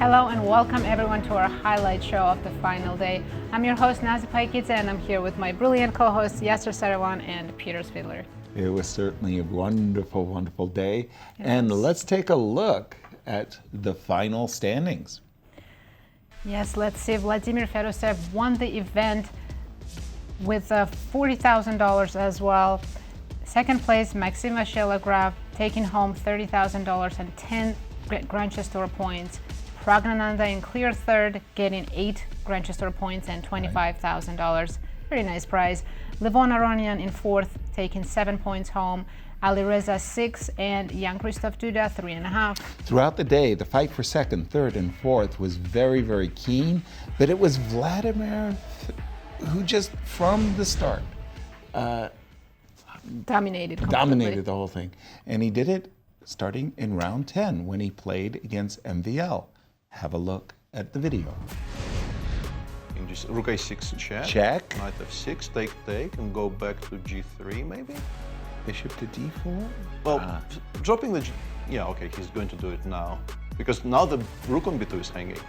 Hello and welcome everyone to our highlight show of the final day. I'm your host Nazi Paikidze and I'm here with my brilliant co-hosts Yasser, Seirawan and Peter Svidler. It was certainly a wonderful, wonderful day. Yes. And let's take a look at the final standings. Yes, let's see. Vladimir Fedoseev won the event with $40,000 as well. Second place, Maxim Vashelograf taking home $30,000 and 10 Grandchester points. Pragnananda in clear third, getting 8 Grandchester points and $25,000. Very nice prize. Levon Aronian in fourth, taking 7 points home. Ali Reza 6 and Jan Krzysztof Duda 3.5. Throughout the day, the fight for second, third, and fourth was very, very keen, but it was Vladimir who just from the start Dominated the whole thing. And he did it starting in round 10 when he played against MVL. Have a look at the video. Just rook a6 check. Check. Knight f6, take, and go back to g3 maybe? Bishop to d4? Well, dropping the yeah, okay, he's going to do it now. Because now the rook on b2 is hanging.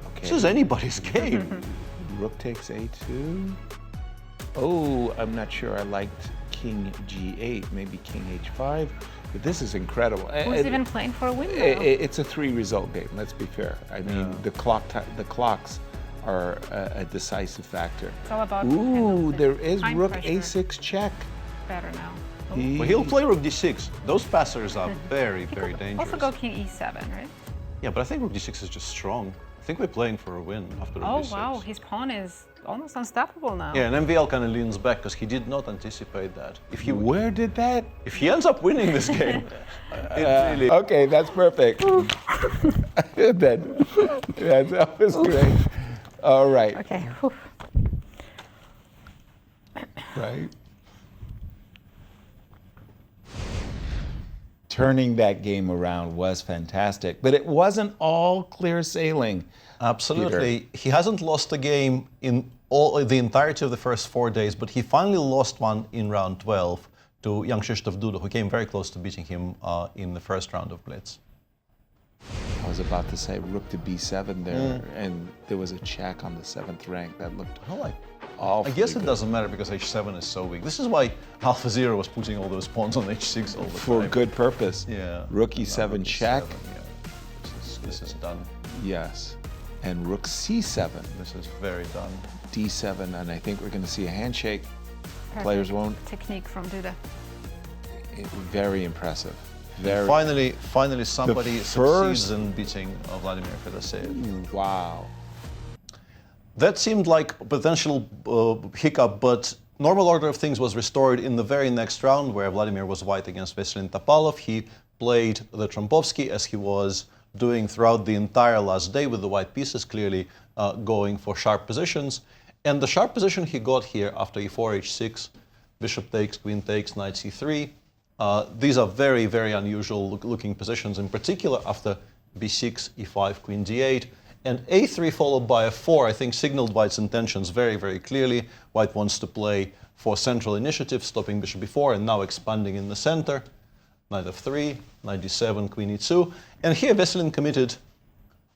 Okay. This is anybody's game. Rook takes a2. Oh, I'm not sure I liked king g8, maybe king h5. But this is incredible. Who's even playing for a win now? It's a 3-result game, let's be fair. I mean, the clocks are a decisive factor. It's all about there is rook pressure. a6 check. Better now. Well, he'll play rook d6. Those passers are very, very dangerous. Also go king e7, right? Yeah, but I think rook d6 is just strong. I think we're playing for a win after rook d6. Oh wow, his pawn is almost unstoppable now. Yeah, and MVL kind of leans back because he did not anticipate that. Where did that? If he ends up winning this game, really... Okay, that's perfect. That was great. All right. Okay. Right. Turning that game around was fantastic, but it wasn't all clear sailing. Absolutely. Peter. He hasn't lost a game in the entirety of the first 4 days, but he finally lost one in round 12 to Jan Krzysztof Duda, who came very close to beating him in the first round of Blitz. I was about to say rook to b7 there, and there was a check on the 7th rank that looked awfully I guess it good. doesn't matter because h7 is so weak. This is why Alpha Zero was putting all those pawns on h6 all the time. For good purpose. Yeah. Rook e7 check. Yeah. This is done. Yes. And rook c7. This is very done. d7, and I think we're going to see a handshake. Perfect Players won't. technique from Duda. Very impressive. Very. Finally somebody succeeds in beating Vladimir Fedoseev. Wow. That seemed like a potential hiccup, but normal order of things was restored in the very next round where Vladimir was white against Veselin Topalov. He played the Trompovsky as he was doing throughout the entire last day with the white pieces, clearly going for sharp positions. And the sharp position he got here after e4, h6, bishop takes, queen takes, knight c3. These are very, very unusual looking positions, in particular after b6, e5, queen d8. And a3 followed by a4, I think, signaled white's intentions very, very clearly. White wants to play for central initiative, stopping bishop b4 and now expanding in the center. Knight f3, knight d7, queen e2. And here Veselin committed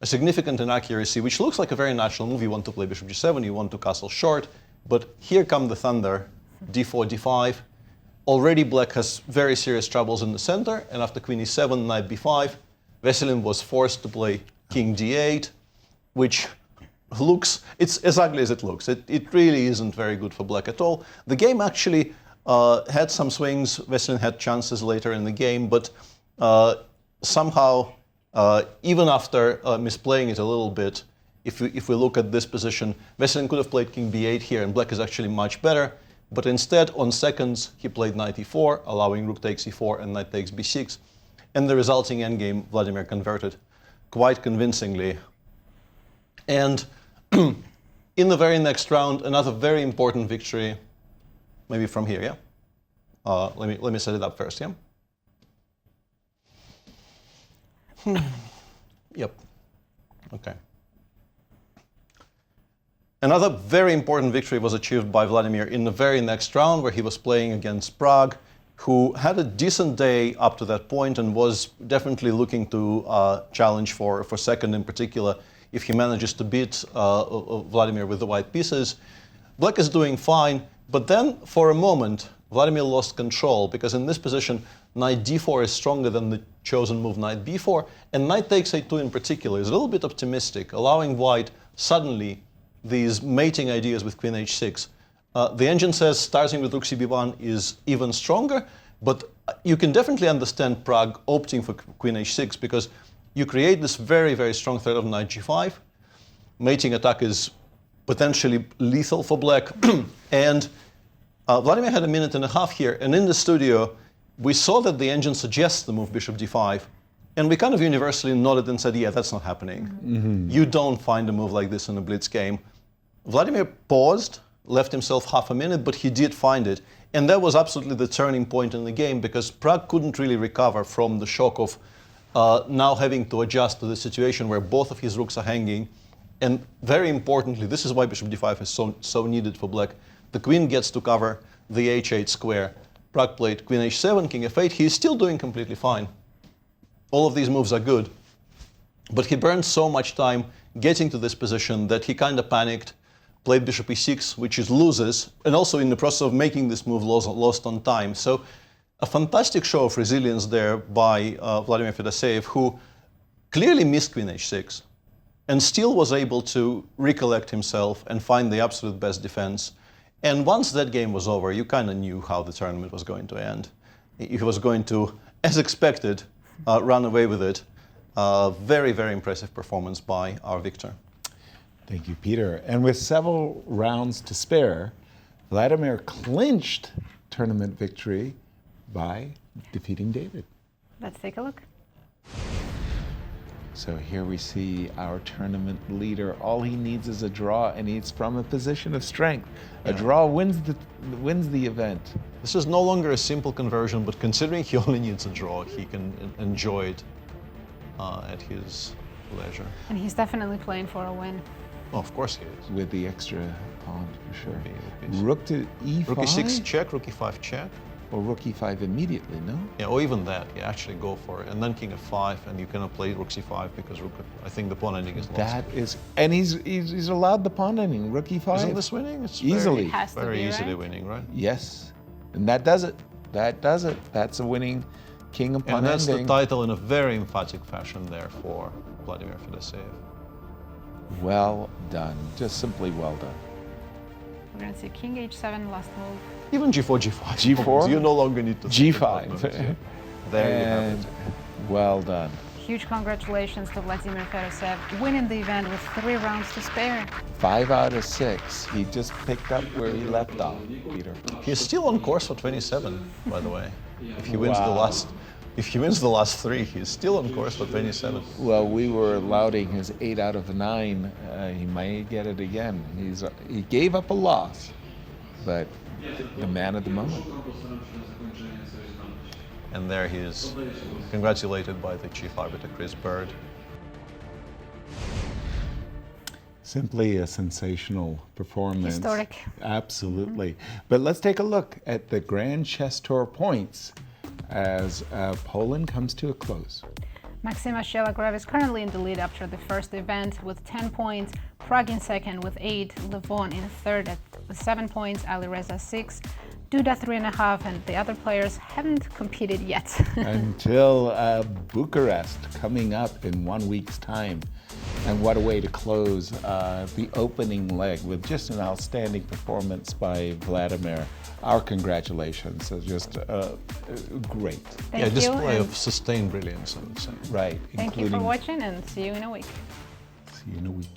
a significant inaccuracy, which looks like a very natural move. You want to play bishop g7, you want to castle short. But here come the thunder, d4, d5. Already black has very serious troubles in the center. And after queen e7, knight b5, Veselin was forced to play king d8, which looks, it's as ugly as it looks. It really isn't very good for black at all. The game actually had some swings. Veselin had chances later in the game, but somehow, even after misplaying it a little bit, if we look at this position, Veselin could have played king b8 here, and black is actually much better. But instead, on seconds, he played knight e4, allowing rook takes e4 and knight takes b6. And the resulting endgame, Vladimir converted quite convincingly. And in the very next round, another very important victory, maybe from here, yeah? Let me set it up first, yeah? Yep. Okay. Another very important victory was achieved by Vladimir in the very next round, where he was playing against Prague, who had a decent day up to that point and was definitely looking to challenge for second in particular if he manages to beat Vladimir with the white pieces. Black is doing fine, but then for a moment Vladimir lost control, because in this position knight d4 is stronger than the chosen move knight b4, and knight takes a2 in particular is a little bit optimistic, allowing white suddenly these mating ideas with queen h6. The engine says starting with rook cb1 is even stronger, but you can definitely understand Prague opting for queen h6, because you create this very, very strong threat of knight g5. Mating attack is potentially lethal for black. And Vladimir had a minute and a half here, and in the studio we saw that the engine suggests the move bishop d5, and we kind of universally nodded and said, yeah, that's not happening. Mm-hmm. You don't find a move like this in a blitz game. Vladimir paused, left himself half a minute, but he did find it. And that was absolutely the turning point in the game, because Prague couldn't really recover from the shock of now having to adjust to the situation where both of his rooks are hanging. And very importantly, this is why bishop d5 is so needed for black. The queen gets to cover the h8 square. Prague played queen h7, king f8. He's still doing completely fine. All of these moves are good. But he burned so much time getting to this position that he kind of panicked, played bishop e6, which is loses, and also in the process of making this move lost on time. So a fantastic show of resilience there by Vladimir Fedoseev, who clearly missed queen h6 and still was able to recollect himself and find the absolute best defense. And once that game was over, you kind of knew how the tournament was going to end. He was going to, as expected, run away with it. Very, very impressive performance by our victor. Thank you, Peter. And with several rounds to spare, Vladimir clinched tournament victory by defeating David. Let's take a look. So here we see our tournament leader. All he needs is a draw, and he's from a position of strength. A draw wins the event. This is no longer a simple conversion, but considering he only needs a draw, he can enjoy it at his leisure. And he's definitely playing for a win. Oh, of course he is. With the extra pawn, for sure. Okay, rook to e5? Rook e6 check, rook e5 check. Or rook e5 immediately, no? Yeah, or even that. Yeah, actually go for it. And then king f5, and you cannot play rook c5 because I think the pawn ending is lost. That is, and he's allowed the pawn ending, rook e5. Isn't this winning? It's easily. Very easily winning, right? Yes, and that does it. That does it. That's a winning king and pawn ending. And that's ending. the title in a very emphatic fashion there for Vladimir Fedoseev. Well done. Just simply well done. We're going to see king h7, last move. Even g4, g5. G4? You no longer need to G5. There you have it. Well done. Huge congratulations to Vladimir Fedoseev, winning the event with 3 rounds to spare. 5 out of 6. He just picked up where he left off, Peter. He's still on course for 27, by the way. If he wins the last 3, he's still on course for 27. Well, we were lauding his 8 out of 9. He might get it again. He gave up a loss, but the man at the moment. And there he is, congratulated by the chief arbiter, Chris Bird. Simply a sensational performance. Historic. Absolutely. But let's take a look at the Grand Chess Tour points as Poland comes to a close. Maxima Shelagrav is currently in the lead after the first event with 10 points, Prague in second with 8, Levon in third with 7 points, Alireza 6, Duda 3.5, and the other players haven't competed yet. Until Bucharest coming up in 1 week's time. And what a way to close the opening leg with just an outstanding performance by Vladimir. Our congratulations. So just great. Thank you. Display of sustained brilliance, I would say. Right. Thank you for watching, and see you in a week. See you in a week.